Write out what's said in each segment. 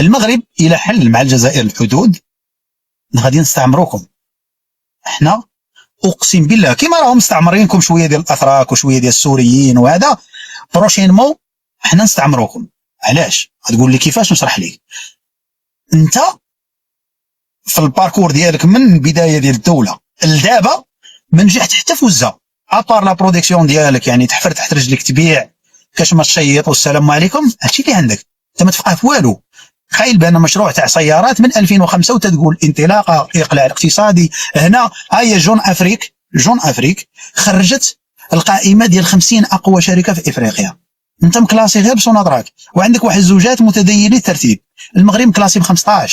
المغرب الى حل مع الجزائر الحدود غادي نستعمروكم احنا، اقسم بالله كيما راهم مستعمرينكم شويه ديال الاتراك وشويه ديال السوريين وهذا، بروشينمون احنا نستعمروكم. علاش؟ غتقول لي كيفاش؟ نشرح لك. انت في الباركور ديالك من البدايه ديال الدوله لدابا ما نجحت حتى في وزه، ابار لا برودكسيون ديالك، يعني تحفر تحت رجلك تبيع كاش ما تشيط والسلام عليكم، هادشي اللي عندك، انت ما تفقه في والو. تخيل بان مشروع تاع سيارات من 2005 وتقول انطلاقه اقلاع الاقتصادي هنا. هاي جون افريك خرجت القائمه ديال 50 اقوى شركه في افريقيا، انت مكلاسي غير بسوناطراك، وعندك واحد الزوجات متديني الترتيب. المغرب مكلاسي ب15،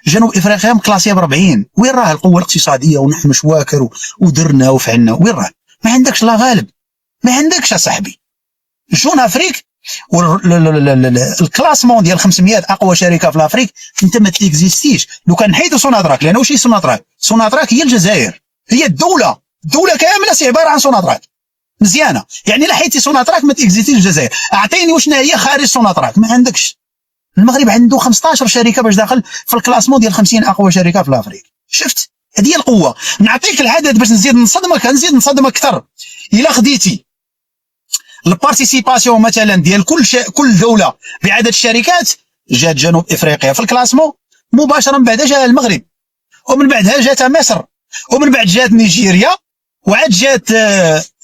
جنوب افريقيا مكلاسيه ب40. وين راه القوه الاقتصاديه ونحن شواكر ودرنا وفعلنا؟ وين راه؟ ما عندكش لا غالب، ما عندكش يا صاحبي. جون افريك الكلاسمون ديال 500 اقوى شركه في الافريك انت ما تيكزيستيش. لو كان نحيدوا سوناطراك، لانه شي سوناطراك هي الجزائر، هي الدوله كامله سي عباره عن سوناطراك مزيانه. يعني لا حيتي سوناطراك ما تيكزيستيش الجزائر. اعطيني وشنا هي خارج سوناطراك، ما عندكش. المغرب عنده 15 شركه باش داخل في الكلاسمون ديال 50 اقوى شركه في الافريك. شفت؟ هذه هي القوه. نعطيك العدد باش نزيد نصدمك اكثر. الا خديتي البارتيسيباسيون مثلا ديال كل دوله بعدد الشركات، جات جنوب افريقيا في الكلاسمون مباشره، من بعد جاء المغرب، ومن بعدها جات مصر، ومن بعد جات نيجيريا، وعاد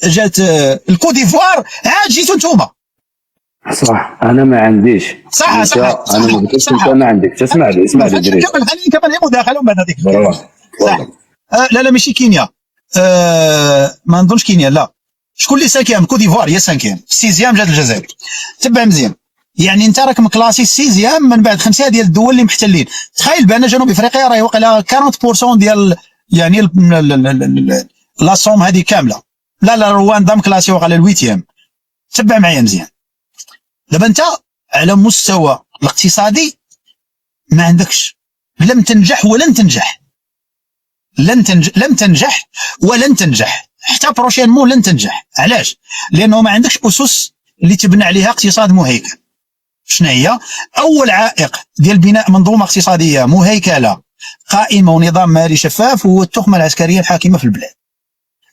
جات الكوت ديفوار، عاد جيتوا نتوما. صح، انا ما عنديش. صح انا ما قلتش انت ما عندك. اسمع لي دريس، كمل مداخله ومن بعد هذيك. صح. لا ماشي كينيا، ما نظنش كينيا. لا، شكون اللي سانكيام؟ كوت ديفوار هي سانكيام، في السيزيام جات الجزائر. تبع مزيان، يعني انت راك مكلاسي السيزيام من بعد 5 ديال الدول اللي محتلين. تخيل بان جنوب افريقيا راه واقيلا 40% ديال يعني لا صوم هذه كامله. لا رواندا مكلاسي واقيلا الويتيام. تبع معايا مزيان. دابا انت على مستوى الاقتصادي ما عندكش، لم تنجح ولن تنجح، لم تنجح ولن تنجح، حتى بروشينمون لن تنجح. علاش؟ لانه ما عندكش اسس اللي تبنى عليها اقتصاد مهيكل. شنو هي؟ اول عائق ديال بناء منظومه اقتصاديه مهيكله قائمه ونظام مالي شفاف هو التخمه العسكريه الحاكمه في البلاد.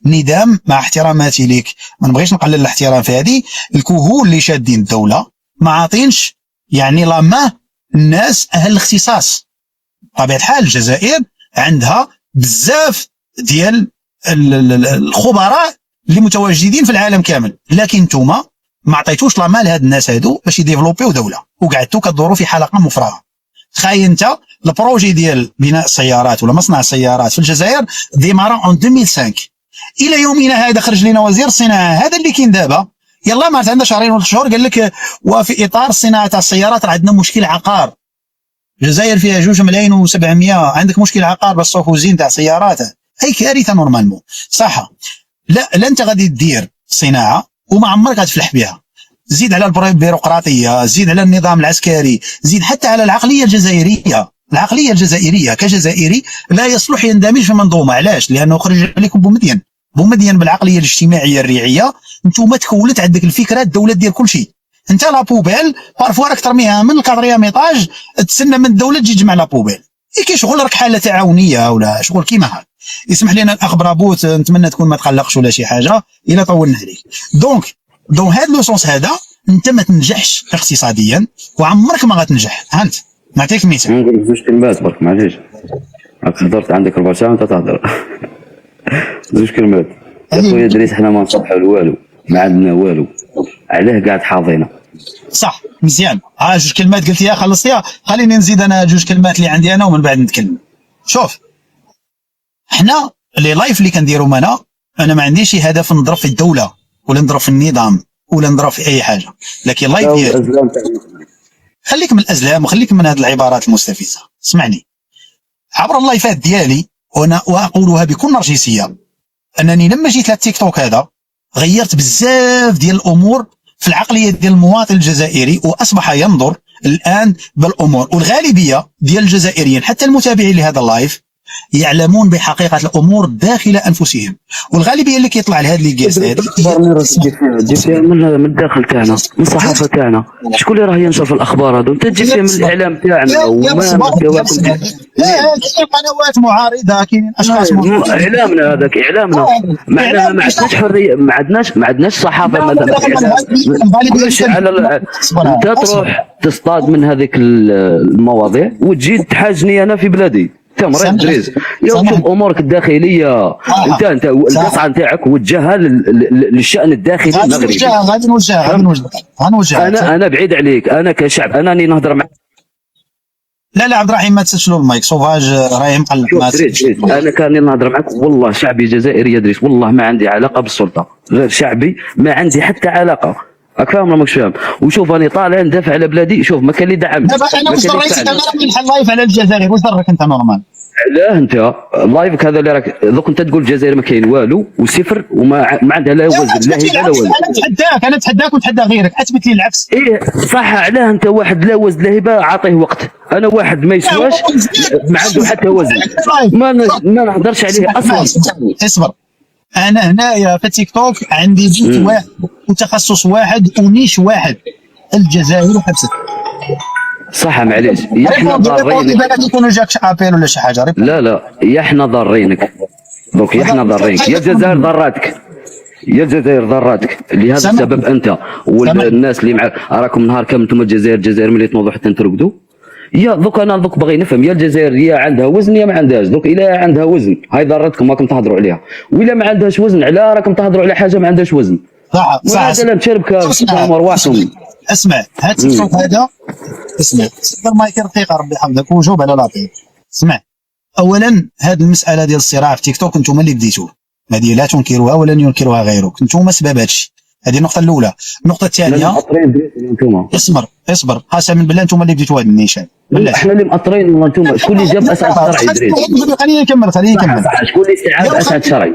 نظام، مع احتراماتي ليك ما نبغيش نقلل الاحترام في هذه، الكهول اللي شادين الدوله ما عاطينش يعني لا الناس اهل الاختصاص. بطبيعه الحال الجزائر عندها بزاف ديال الخبراء اللي متواجدين في العالم كامل، لكن نتوما ما عطيتوش لا مال هاد الناس هادو باش يديفلوبيو دوله، وقعدتوا كدوروا في حلقه مفرغه. تخيل انت البروجي ديال بناء السيارات ولا مصنع السيارات في الجزائر ديمارا اون 2005، الى يومنا هذا خرج لنا وزير الصناعه هذا اللي كاين دابا، يلا ما عندنا شهرين ولا شهور، قال لك وفي اطار صناعه تاع السيارات راه عندنا مشكل عقار. الجزائر فيها 2,700,000، عندك مشكل عقار بالصوف وزين تاع سيارات، هي كارثه نورمالمون. صح؟ لا انت غادي دير صناعه وما عمرك غتفلح بها. زيد على البيروقراطيه، زيد على النظام العسكري، زيد حتى على العقليه الجزائريه كجزائري لا يصلح يندمج في منظومه. علاش؟ لانه خرج عليكم بومدين بالعقليه الاجتماعيه الريعيه. انتم تكولت عندك الفكره الدوله ديال كل شيء. انت لا بوبيل بارفوا راك ترميها من الكادريام ايطاج، تسنى من الدوله تجي تجمع لا بوبيل. كي شغل راك حاله تعاونيه ولا شغل كيما هكا. يسمح لنا الاخ برابوت، نتمنى تكون ما تقلقش ولا شي حاجه الا طولنا عليك. دونك هذا لو سونس هذا انت ما تنجحش اقتصاديا وعمرك ما غتنجح. فهمت؟ نعطيك مثال. نقول لك 2 كلمات برك معليش، راك حضرت عندك 4 ساعات وانت تهضر. 2 كلمات يا خويا دريس، حنا ما نصبحوا والو، ما عندنا والو، علاه قاعد حاضينا. صح مزيان. 2 كلمات قلتيها خلصتيها، خليني نزيد انا 2 كلمات اللي عندي انا ومن بعد نتكلم. شوف، حنا لي لايف اللي كنديرو معنا، انا ما عنديش هدف نضرب في الدوله ولا نضرب في النظام ولا نضرب في اي حاجه، لكن لايف ديالي خليك من الازلام وخليك من هذه العبارات المستفزه. اسمعني، عبر اللايفات ديالي وانا واقولها بكل نرجسيه انني لما جيت للتيك توك هذا غيرت بزاف ديال الامور في العقليه ديال المواطن الجزائري، واصبح ينظر الان بالامور، والغالبيه ديال الجزائريين حتى المتابعين لهذا اللايف يعلمون بحقيقه الامور داخل انفسهم. والغالبيه اللي كيطلع لهذه لي كاس هذه تجي فيها من الداخل تاعنا، من الصحافه تاعنا. شكون اللي راه ينشر في الاخبار هذو؟ انت تجي فيها من الاعلام تاعنا وما كاين قنوات معارضه، كاينين اشخاص اعلامنا هذاك اعلامنا معناها ما عندناش حريه، ما عندناش صحافه مثلا. انت تروح تصطاد من هذيك المواضيع وتجي تحاجني انا في بلادي. انت مريض دريس، شوف امورك الداخليه. انت القصعه نتاعك وجهها للشان الداخلي المغربي. غادي نوجهها. انا بعيد عليك، انا كشعب انا راني نهضر معك. لا عبد الرحيم ما تسلش له المايك، سوفاج راهي مقلق. ما تسلش. انا كاني نهضر معك والله شعبي جزائري يدريس، والله ما عندي علاقه بالسلطه، غير شعبي ما عندي حتى علاقه. راك فاهم ولا ماكش فاهم؟ وشوف راني طالع ندافع على بلادي. شوف ما كان اللي دعمني. دابا انا واش ضريتك؟ انا راني نحل لايف على الجزائر، واش ضرك انت نورمال؟ علاه انت لايفك هذا اللي راك دوك انت تقول الجزائر ما كاين والو وصفر وما عندها لا وزن لا هي لا والو. انا نتحداك ونتحدى غيرك، اثبت لي العكس. ايه صح. علاه انت واحد لا وزن لا هبه عاطيه وقت، انا واحد ما يسواش ما عنده حتى وزن ما نهضرش عليه اصلا. اصبر، انا هنايا في تيك توك عندي بيت واحد وتخصص واحد ونيش واحد، الجزائر وحبست. صح معليش، يا احنا ضارينك. يكون جاك ابيل ولا شي حاجه. لا يا احنا ضارينك دوك، يا احنا ضارينك. يا الجزائر ضراتك، يا الجزائر ضراتك لهذا السبب انت والناس اللي معك. راكم نهار كامل انتم الجزائر ملي تنوضوا حتى نترقدوا. يا دوك انا دوك باغي نفهم، يا الجزائر يا عندها وزن يا ما عندهاش. دوك الا عندها وزن هاي ضرتكم راكم تهضروا عليها، وإلا ما عندهاش وزن على راكم تهضروا على حاجه ما عندهاش وزن. صح هذا تشربك ارواحكم. اسمع هاد التيك توك هذا، اسمع سير مايك رقيقه ربي يحفظك وجاوب على لاطي. اسمع، اولا هاد المساله ديال الصراع في تيك توك انتم اللي بديتوه، هذه لا تنكروها ولا ينكرها غيرك، انتم سبب هادشي. هذه النقطه الاولى. النقطه الثانيه، اصبر قسما بالله انتم اللي بديتوا هذا النيشان. احنا اللي مأطرين انتم. شكون اللي جاب اسعد شرعي دريس؟ خليني نكمل. شكون اللي استعاد اسعد شرعي؟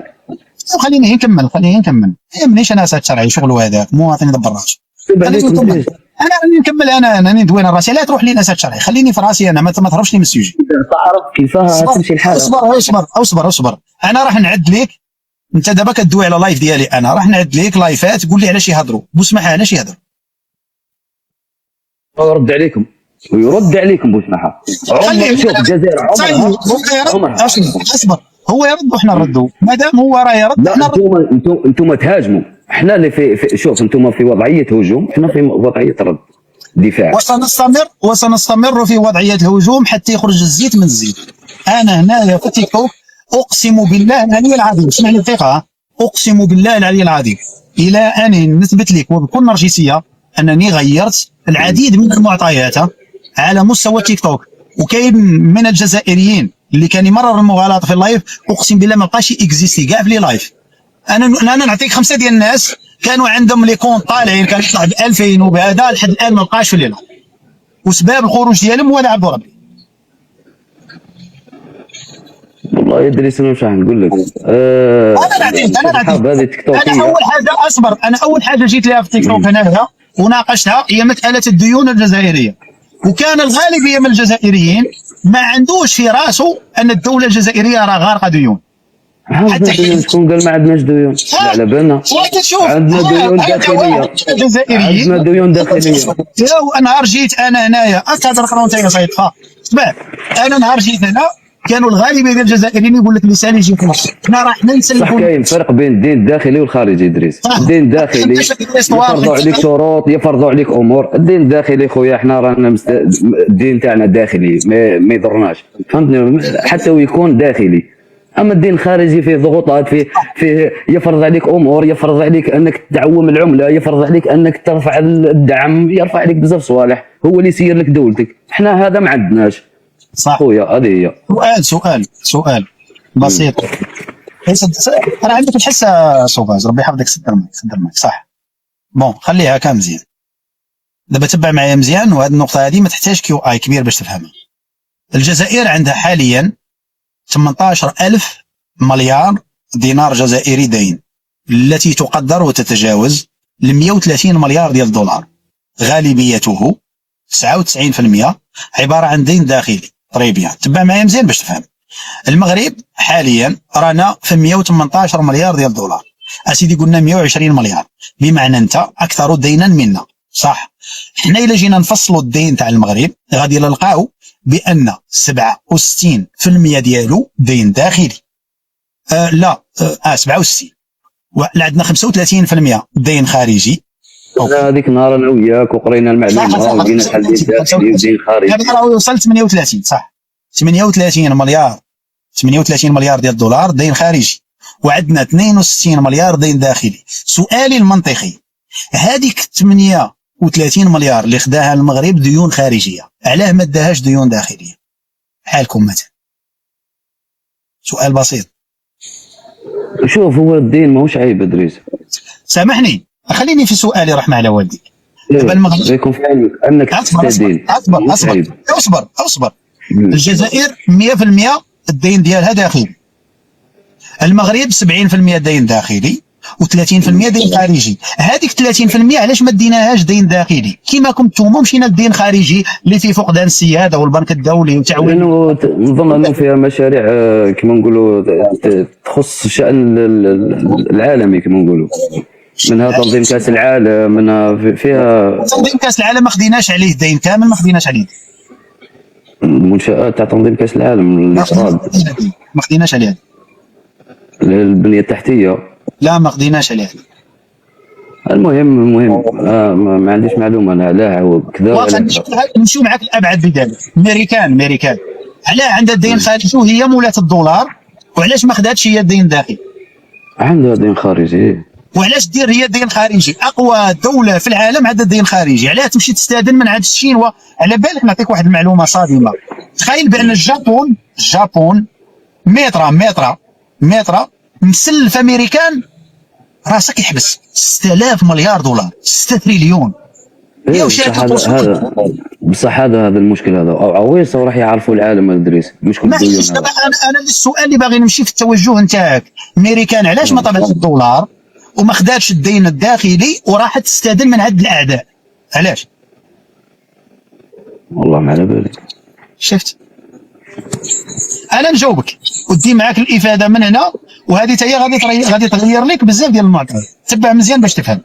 خليني نكمل. مانيش انا اسعد شرعي شغل هذاك مواطن يدبر راسه. انا راني نكمل. انا ندوين راسي، لا تروح لي اسعد شرعي، خليني في راسي انا، ما تهربش لي من السوجي. تعرف كيفاه تمشي الحال. اصبر انا راح نعد لك. انت دابا كدوي على لايف ديالي، انا راح نعد لك لايفات قول لي علاش يهضروا بوسمحه، علاش يهضروا. يرد عليكم ويرد عليكم بوسمحه. شوف الجزائر عمرها. اصبر هو يرد وحنا نردوا، مادام هو راه يرد. لا انتم تهاجموا، احنا اللي في شوف انتم في وضعيه هجوم، احنا في وضعيه رد دفاع. وسنستمر في وضعيه الهجوم حتى يخرج الزيت من الزيت. انا هنايا في تيك توك اقسم بالله العلي العظيم، اسمعني دقيقه، اقسم بالله العلي العظيم الى ان نثبت لك وبكل نرجسيه انني غيرت العديد من المعطيات على مستوى تيك توك. وكاين من الجزائريين اللي كان يمرر المغالطه في اللايف، اقسم بالله ما بقاش اكزيستي كاع في لي لايف. انا نعطيك 5 ديال الناس كانوا عندهم لي كونط طالعين، كان يطلع ب 2000 وبهذا لحد الان ما بقاش في الليله، وسباب الخروج ديالهم هو عبد ربي. والله يا دريس انا واش راح نقول لك. انا نعطيك انا اول حاجه اصبر، انا اول حاجه جيت لها في تيك توك هنايا وناقشتها هي مساله الديون الجزائريه. وكان الغالبيه من الجزائريين ما عندوش في راسه ان الدوله الجزائريه راه غارقه ديون. حتى شكون قال ما عندناش ديون؟ لا على بالنا عندنا ديون داخليه. عندنا ديون داخليه. نهار جيت انا هنايا استهدر قرونتين صيدفه. اسمع، انا نهار جيت هنا كانوا الغالبيه ديال الجزائريين يقول لك لساني يجي في مصر، حنا راه حنا نسلكوا. صح، كاين فرق بين الدين الداخلي والخارجي دريس. الدين الداخلي يفرضوا عليك شروط، يفرضوا عليك امور. الدين الداخلي خويا حنا رانا الدين تاعنا داخلي ما يضرناش، فهمتني؟ حتى ويكون داخلي. اما الدين الخارجي فيه ضغوطات، فيه يفرض عليك امور، يفرض عليك انك تعوم العمله، يفرض عليك انك ترفع الدعم، يرفع عليك بزاف صوالح، هو اللي يسير لك دولتك. حنا هذا ما عندناش. صح خويا هذه هي. سؤال بسيط. انا عندك الحسه سوفاز، ربي يحفظك. سد المايك صح. بون خليها كان مزيان. دابا تبع معايا مزيان، وهذه النقطه هذه ما تحتاج كيو اي كبير باش تفهمها. الجزائر عندها حاليا 18,000 مليار دينار جزائري دين، التي تقدر وتتجاوز 130 مليار ديال الدولار. غالبيته 99% عباره عن دين داخلي. طريبيا تبع معايا مزيان باش تفهم. المغرب حاليا رانا في 118 مليار ديال الدولار، اسيدي قلنا 120 مليار، بمعنى انت اكثر دينا منا، صح؟ حنا الا جينا نفصلوا الدين تاع المغرب غادي نلقاو بان 67% ديالو دين داخلي. لا 67، لا عندنا 35% دين خارجي. هذيك النهار انا وياك وقرينا المعلومه ولقينا شحال دين داخلي ودين خارجي. هذا راه وصل 38، صح؟ 38 مليار، 38 مليار ديال الدولار دين خارجي، وعندنا 62 مليار دين داخلي. سؤالي المنطقي، هذيك 38 مليار اللي خداها المغرب ديون خارجيه، علاه ما داهاش ديون داخليه؟ حالكم مثلا. سؤال بسيط. شوف، هو الدين ماهوش عيب ادريس. سامحني، خليني في سؤالي رحمه على والديك. دابا المغرب يكون في علمك انك تستدين. اصبر. الجزائر 100% الدين ديالها داخلي، المغرب 70% دين داخلي و30% دين خارجي. هذيك 30% علاش ما ديناهاش دين داخلي كيما كنتم مشينا لدين خارجي اللي فيه فقدان السياده والبنك الدولي وتعويض؟ لانه نظن انه فيها مشاريع كما نقولوا تخص الشان العالمي كما نقولوا، منها تنظيم كاس العالم، منها فيها تنظيم كاس العالم ما خديناش عليه دين كامل، ما خديناش عليه المنشآت تاع تنظيم كاس العالم، الاقتصاد ما خديناش عليه، البنيه التحتيه لا ما خديناش عليه. المهم ما عنديش معلومه انا علاه كذا. نمشيو معك الابعد بذلك. ميريكان علاه عندها الدين خارجي وهي مولاة الدولار، وعلاش ما خداتش هي الدين داخلي؟ عندها دين خارجي. وعلاش دير هي الدين خارجي؟ اقوى دوله في العالم عندها الدين خارجي، علاه تمشي تستاذن من عند الشينوا؟ على بالك نعطيك واحد المعلومه صادمه، تخيل بان الجابون مترا مسلف امريكان راسك يحبس 6000 مليار دولار، 6 تريليون. هذا بصح هذا المشكل، هذا عويصه وراح يعرفوا العالم ادريس مشكل الديون. انا السؤال اللي باغي نمشي في التوجه نتاعك، امريكان علاش ما طبعش الدولار وما خداتش الدين الداخلي وراحت تستاذن من عند الاعداء؟ علاش؟ والله ما على بالي. شفت؟ انا نجاوبك ودي معاك الافاده من هنا، وهذه هي غادي تغير لك بزاف ديال المعطيات. تبع مزيان باش تفهم.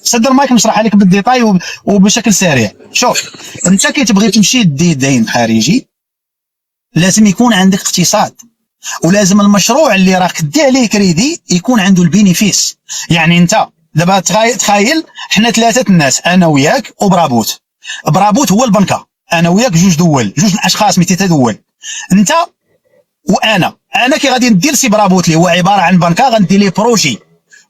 صدر مايك نشرحها لك بالديتاي وبشكل سريع. شوف، انت كي تبغي تمشي دي دين خارجي لازم يكون عندك اقتصاد، ولازم المشروع اللي راك دي عليه كريدي يكون عنده البينيفيس. يعني انت دابا تخيل حنا ثلاثه الناس، انا وياك وبرابوت. برابوت هو البنكه، انا وياك جوج الاشخاص مثل تدول. انت وانا كي غادي ندير سي برابوت اللي هو عباره عن بنكه، غندير ليه بروجي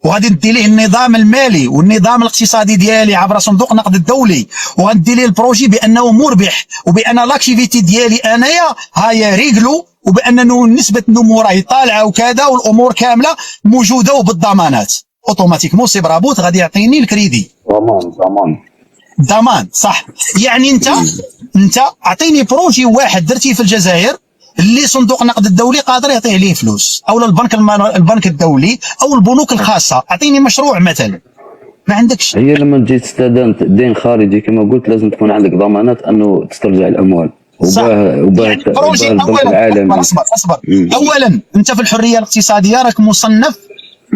وغادي ندي ليه النظام المالي والنظام الاقتصادي ديالي عبر صندوق النقد الدولي، وغندي ليه البروجي بانه مربح وبان لاكتيفيتي ديالي انايا هاي ريغلو، وبان نسبه النمو راهي طالعه وكذا والامور كامله موجوده وبالضمانات. اوتوماتيكمون سي برابوت غادي يعطيني الكريدي. ضمان صح. يعني انت اعطيني بروجي واحد درتيه في الجزائر اللي صندوق النقد الدولي قادر يعطيه عليه فلوس، او البنك الدولي او البنوك الخاصه. اعطيني مشروع مثلا، ما عندكش. هي لما تجي تستدان دين خارجي كما قلت لازم تكون عندك ضمانات انه تسترجع الاموال. وباه يعني بروجي اولا اصبر اولا انت في الحريه الاقتصاديه راك مصنف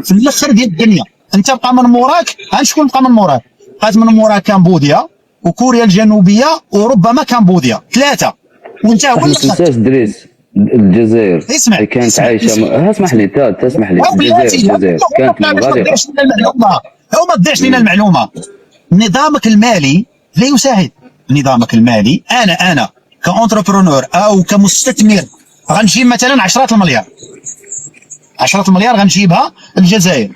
في الاخر ديال الدنيا. انت بقى من موراك، شكون بقى من موراك؟ بقات من موراك كمبوديا وكوريا الجنوبيه وربما كمبوديا، ثلاثه، وانت هو ما تنساش دريس الجزائر كانت عايشه. اسمح لي تسمح لي. الجزائر كانت منغلقه. ما تضيعش لنا المعلومه. نظامك المالي لا يساعد. نظامك المالي انا كونتربرونور او كمستثمر غنجيب مثلا 10 المليار غنجيبها الجزائر.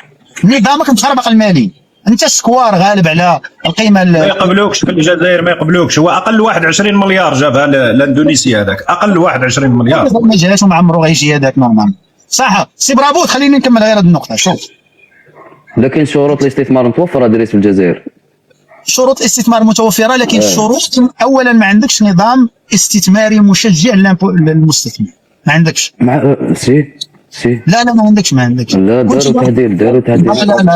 نظامك مخربق المالي، انت سكوار غالب على القيمه. ما يقبلوكش في الجزائر، ما يقبلوكش. هو اقل واحد 20 مليار جابها لاندونيسيا، هذاك اقل واحد 20 مليار. ما جاش وما عمرو غيجي هذاك نورمال. صح سي برافو. خليني نكمل غير هذه النقطه. شوف، لكن شروط الاستثمار متوفره دريس في الجزائر. شروط الاستثمار متوفره، لكن الشروط اولا ما عندكش نظام استثماري مشجع للمستثمر. ما عندكش. لا ما عندكش. لا داروا تعديل.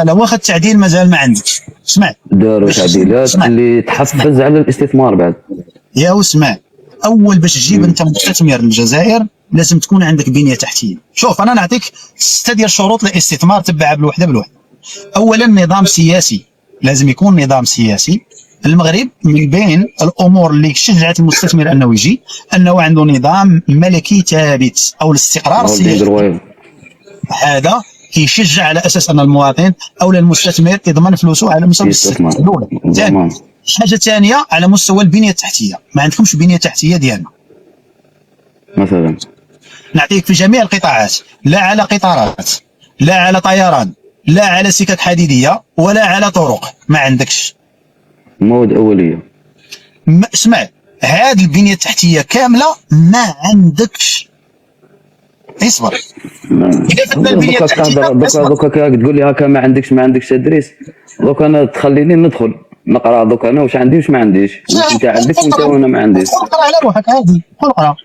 لا واخا التعديل مازال ما عندكش. اسمع، داروا تعديلات اللي تحفز على الاستثمار بعد. يا اسمع، اول باش تجيب انت مستثمر للجزائر لازم تكون عندك بنيه تحتيه. شوف انا نعطيك 6 ديال الشروط للاستثمار تبعها بالوحده بالوحده. اولا نظام سياسي، لازم يكون نظام سياسي. المغرب من بين الامور اللي شجعت المستثمر انه يجي انه عنده نظام ملكي ثابت او الاستقرار السياسي. هذا كيشجع على اساس ان المواطن او المستثمر يضمن فلوسه على مستوى الاستثمار. ثاني الحاجه الثانيه على مستوى البنيه التحتيه، ما عندكمش بنيه تحتيه ديالنا. مثلا نعطيك في جميع القطاعات، لا على قطارات، لا على طيران، لا على سكك حديديه، ولا على طرق، ما عندكش مواد اوليه. اسمع، هذه البنيه التحتيه كامله ما عندكش. اصبر. اذا فتنا البنيه التحتيه دوكا تقول لي هكا ما عندكش ادريس. دوكا انا تخليني ندخل نقرا دوكا انا واش عندي واش ما عنديش. انت عندك وانت وانا ما عنديش. اقرا على روحك عادي، اقرا.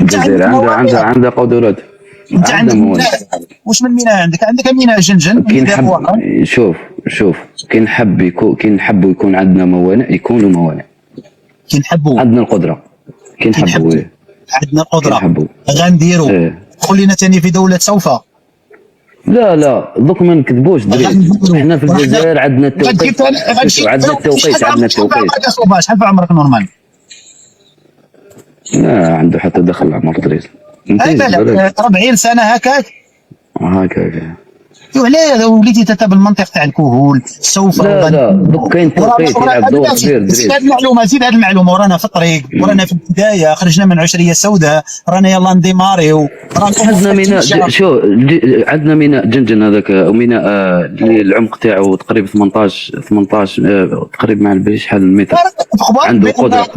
الجزائر عندها قدرات. انت عندك ميناء. واش من ميناء عندك؟ عندك ميناء جنجن. شوف كي نحبوا يكون عندنا موانئ يكونوا موانئ. كي نحبوا عندنا القدره. كي نحبوا عندنا القدره غنديروا. قول لنا ثاني في دوله سوف. لا دوك ما نكذبوش دريس. حنا في الجزائر عندنا التوقيت. عندنا التوقيت. شحال في عمرك نورمال؟ لا عنده حتى دخل عمر دريس. 40 سنه هكاك. هكاك. وعلاه وليتي تتابع المنطق تاع الكهول سوف. لا دوك كاين توقيت يلعب دور كبير دريس. زيد هذه المعلومه ورانا في الطريق، ورانا في البدايه، خرجنا من عشريه سوداء، رانا يلا نديماريو. عندنا ميناء عندنا ميناء جنجن هذاك، وميناء اللي العمق تاعو تقريبا 18 تقريبا ما نعرفش شحال المتر. عنده قدره.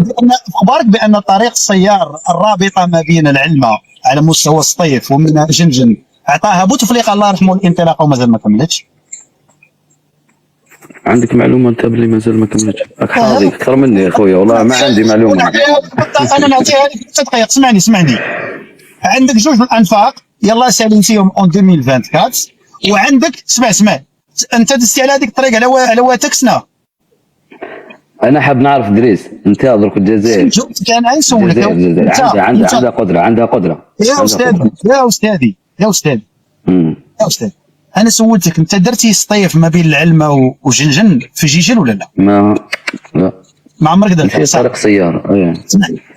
اخبارك بان طريق السيار الرابطه ما بين العلمه على مستوى السطيف وميناء جنجن عطاها بوتفليقه الله يرحمه الانطلاقه ومازال ما كملتش. عندك معلومه انت بلي مازال ما كملتش؟ راك حاضي اكثر مني يا خويا، والله ما عندي معلومه. انا نعطيها لك 6 دقائق. اسمعني. عندك جوج الانفاق يلا ساليتيهم اون 2024، وعندك اسمع انت دزتي على هذيك الطريق على واتكسنا. انا حاب نعرف دريس، انت درك الجزائر كان غنسولك عندها قدره يا استاذ انا سولتك انت درتي سطيف ما بين العلمه وجنجن في جيجل ولا لا؟ لا ما عمرك درتها. في طريق سياره.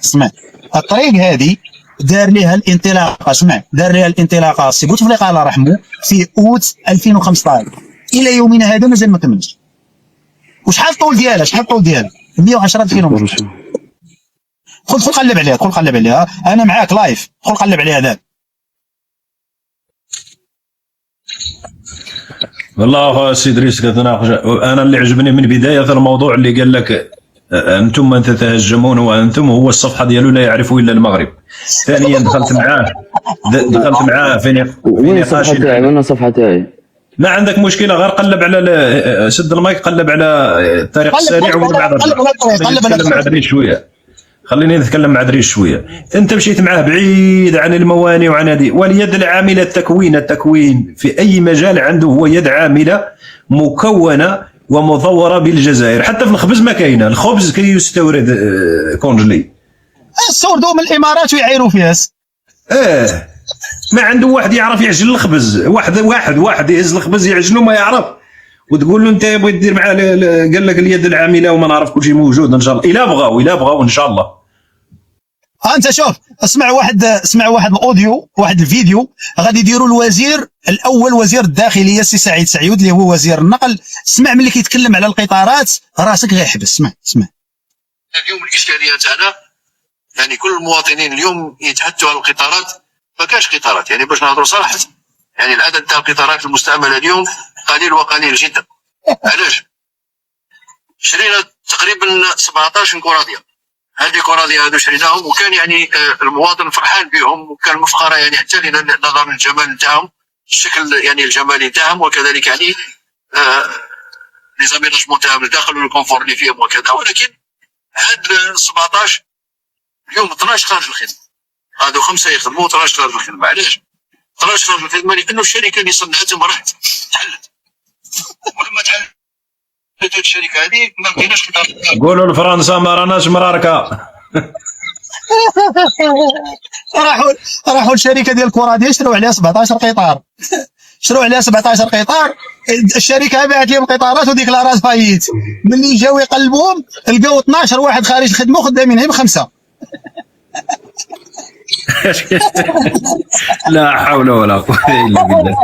اسمع الطريق هذه دار لها الانطلاقه سي بوتفليقه الله يرحمه في اوت 2015 الى يومنا هذا مازال ما كملش. وشحال الطول ديالها 110 كيلومتر. خذ قلب عليها انا معاك لايف. خذ قلب عليها ذاك. والله سي ادريس كتناقش. انا اللي عجبني من بدايه الموضوع اللي قال لك انتم من تتهجمون وانتم، هو الصفحه ديالو لا يعرف الا المغرب. ثانيا دخلت معاه في نقاش. وين الصفحه تاعي؟ ما عندك مشكله، غير قلب على سد المايك، قلب على الطريق السريع ومن بعد نتكلم مع دريس شويه. خليني نتكلم مع دريس شويه. انت مشيت معاه بعيد عن الموانئ وعن هذه، واليد العامله التكوين في اي مجال عنده هو يد عامله مكونه ومطوره بالجزائر. حتى في الخبز ما كاينه، الخبز كيستورد كونجلي. استوردوه من الامارات ويعيروا فيها. ما عنده واحد يعرف يعجن الخبز. واحد يهز الخبز يعجنه ما يعرف، وتقول له انت بغي دير معاه قال لك اليد العامله وما نعرف كل شيء موجود ان شاء الله. الا بغاو ان شاء الله. انت شوف، اسمع واحد الاوديو، واحد الفيديو غادي يديروا الوزير الاول وزير الداخليه السي سعيد سعيود اللي هو وزير النقل. اسمع ملي كيتكلم على القطارات راسك غيحبس. اسمع. اليوم الاشكاليه تاعنا يعني كل المواطنين اليوم يتحدثوا على القطارات، ما كاش قطارات. يعني باش نهضروا صراحه، يعني العدد تاع القطارات المستعمله اليوم قليل وقليل جدا. علاش؟ شرينا تقريبا 17 كوراديا. هذه كوراديا هذو شريناهم، وكان يعني المواطن فرحان بهم، وكان مفخره يعني حتى نظرا للجمال نتاعهم، الشكل يعني الجمالي نتاعهم، وكذلك يعني لي زاميناجمون تاعهم الداخل والكونفور اللي فيهم وكذا. ولكن هاد 17 اليوم 12 خارج الخدمه. هادو 5 يخدموا 12 خارج الخدمه. علاش؟ 12 خارج الخدمه لانه الشركه اللي صنعتهم راحت تحلت. ولما تحلت الشركه هذه ما لقيناش قطار. قولوا لفرنسا ما راناش مراركه. راحوا الشركه ديال الكره ديال شراو عليها 17 قطار. شراو عليها 17 قطار، الشركه باعت لهم قطارات وديكلارات فايت. ملي جاو يقلبوهم لقاو 12 واحد خارج خدمه خدامين غير ب5. لا حول ولا قوه الا بالله.